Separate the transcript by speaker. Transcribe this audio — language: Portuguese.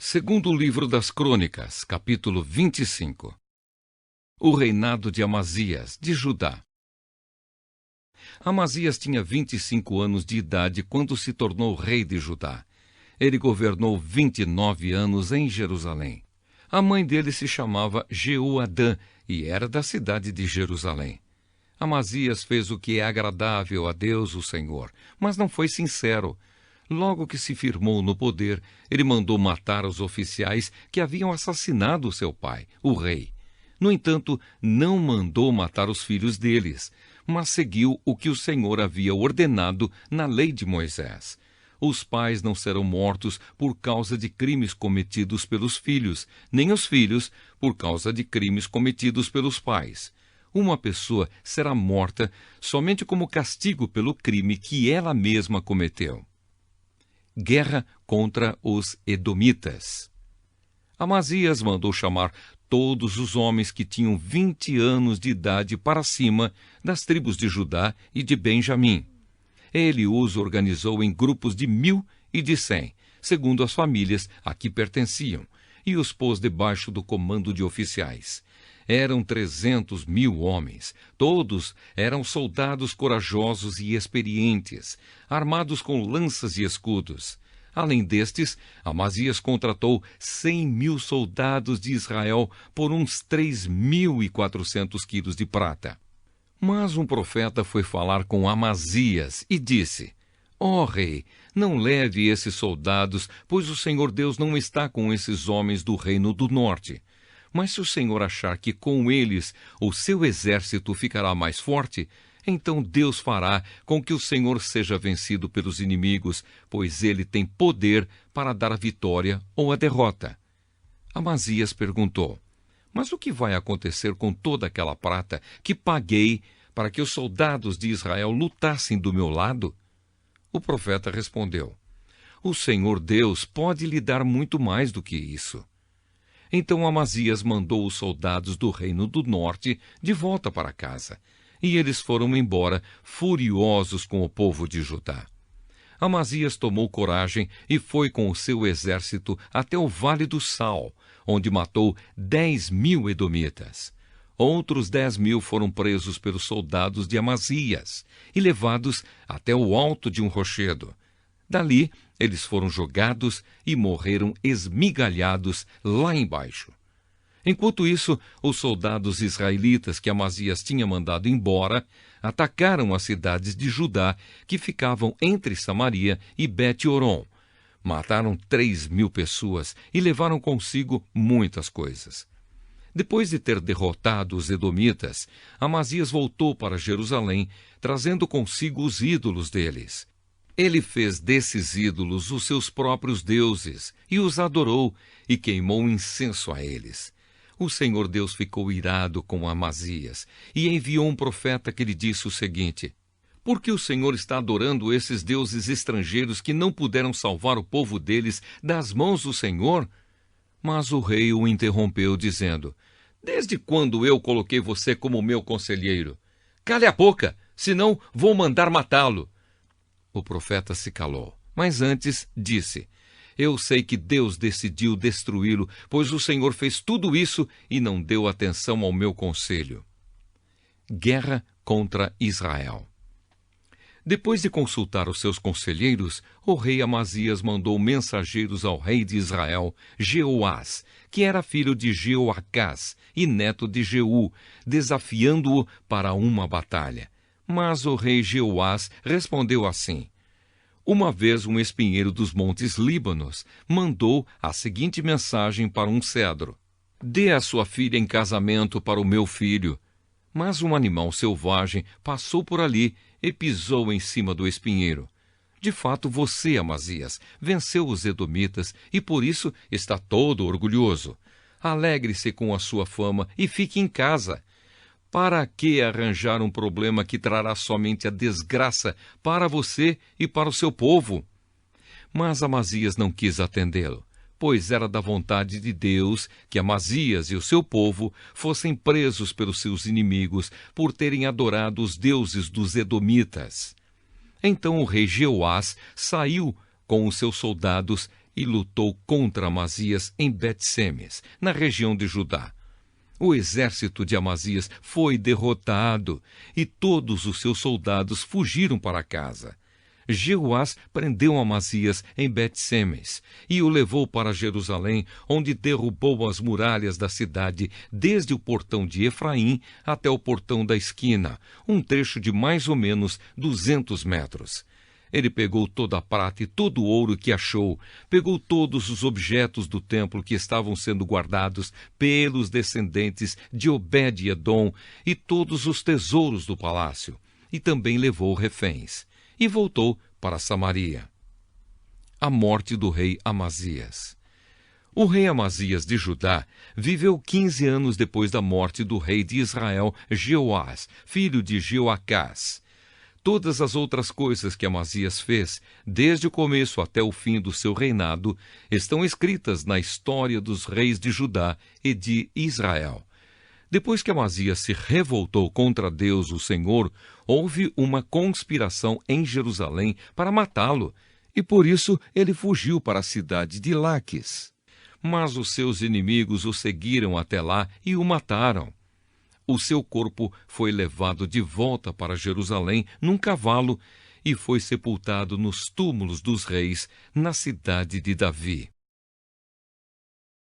Speaker 1: Segundo livro das Crônicas, capítulo 25. O reinado de Amazias, de Judá. Amazias tinha 25 anos de idade quando se tornou rei de Judá. Ele governou 29 anos em Jerusalém. A mãe dele se chamava Jeoadã e era da cidade de Jerusalém. Amazias fez o que é agradável a Deus, o Senhor, mas não foi sincero. Logo que se firmou no poder, ele mandou matar os oficiais que haviam assassinado seu pai, o rei. No entanto, não mandou matar os filhos deles, mas seguiu o que o Senhor havia ordenado na lei de Moisés. Os pais não serão mortos por causa de crimes cometidos pelos filhos, nem os filhos por causa de crimes cometidos pelos pais. Uma pessoa será morta somente como castigo pelo crime que ela mesma cometeu. Guerra contra os Edomitas. Amazias mandou chamar todos os homens que tinham 20 anos de idade para cima das tribos de Judá e de Benjamim. Ele os organizou em grupos de 1.000 e de 100, segundo as famílias a que pertenciam, e os pôs debaixo do comando de oficiais. Eram 300.000 homens. Todos eram soldados corajosos e experientes, armados com lanças e escudos. Além destes, Amazias contratou 100.000 soldados de Israel por uns 3.400 quilos de prata. Mas um profeta foi falar com Amazias e disse: Ó rei, não leve esses soldados, pois o Senhor Deus não está com esses homens do reino do norte. Mas se o Senhor achar que com eles o seu exército ficará mais forte, então Deus fará com que o Senhor seja vencido pelos inimigos, pois ele tem poder para dar a vitória ou a derrota. Amazias perguntou: Mas o que vai acontecer com toda aquela prata que paguei para que os soldados de Israel lutassem do meu lado? O profeta respondeu: O Senhor Deus pode lhe dar muito mais do que isso. Então Amazias mandou os soldados do reino do norte de volta para casa, e eles foram embora, furiosos com o povo de Judá. Amazias tomou coragem e foi com o seu exército até o Vale do Sal, onde matou 10.000 edomitas. Outros 10.000 foram presos pelos soldados de Amazias e levados até o alto de um rochedo. Dali, eles foram jogados e morreram esmigalhados lá embaixo. Enquanto isso, os soldados israelitas que Amazias tinha mandado embora atacaram as cidades de Judá que ficavam entre Samaria e Bet-Horon. Mataram 3.000 pessoas e levaram consigo muitas coisas. Depois de ter derrotado os edomitas, Amazias voltou para Jerusalém, trazendo consigo os ídolos deles. Ele fez desses ídolos os seus próprios deuses e os adorou e queimou incenso a eles. O Senhor Deus ficou irado com Amazias e enviou um profeta que lhe disse o seguinte: Por que o Senhor está adorando esses deuses estrangeiros que não puderam salvar o povo deles das mãos do Senhor? Mas o rei o interrompeu, dizendo: Desde quando eu coloquei você como meu conselheiro? Cale a boca, senão vou mandar matá-lo. O profeta se calou, mas antes disse: Eu sei que Deus decidiu destruí-lo, pois o Senhor fez tudo isso e não deu atenção ao meu conselho. Guerra contra Israel. Depois de consultar os seus conselheiros, o rei Amazias mandou mensageiros ao rei de Israel, Jeoás, que era filho de Jeoacás e neto de Jeú, desafiando-o para uma batalha. Mas o rei Jeoás respondeu assim: Uma vez um espinheiro dos montes Líbanos mandou a seguinte mensagem para um cedro: Dê a sua filha em casamento para o meu filho. Mas um animal selvagem passou por ali e pisou em cima do espinheiro. De fato, você, Amazias, venceu os edomitas e por isso está todo orgulhoso. Alegre-se com a sua fama e fique em casa. Para que arranjar um problema que trará somente a desgraça para você e para o seu povo? Mas Amazias não quis atendê-lo, pois era da vontade de Deus que Amazias e o seu povo fossem presos pelos seus inimigos por terem adorado os deuses dos edomitas. Então o rei Jeoás saiu com os seus soldados e lutou contra Amazias em Bet-Semes, na região de Judá. O exército de Amazias foi derrotado e todos os seus soldados fugiram para casa. Jeoás prendeu Amazias em Bet-Semes e o levou para Jerusalém, onde derrubou as muralhas da cidade, desde o portão de Efraim até o portão da esquina, um trecho de mais ou menos 200 metros. Ele pegou toda a prata e todo o ouro que achou, pegou todos os objetos do templo que estavam sendo guardados pelos descendentes de Obed-Edom e todos os tesouros do palácio, e também levou reféns, e voltou para Samaria. A morte do rei Amazias. O rei Amazias de Judá viveu 15 anos depois da morte do rei de Israel, Jeoás, filho de Jeoacás. Todas as outras coisas que Amazias fez, desde o começo até o fim do seu reinado, estão escritas na história dos reis de Judá e de Israel. Depois que Amazias se revoltou contra Deus, o Senhor, houve uma conspiração em Jerusalém para matá-lo, e por isso ele fugiu para a cidade de Laques. Mas os seus inimigos o seguiram até lá e o mataram. O seu corpo foi levado de volta para Jerusalém num cavalo e foi sepultado nos túmulos dos reis, na cidade de Davi.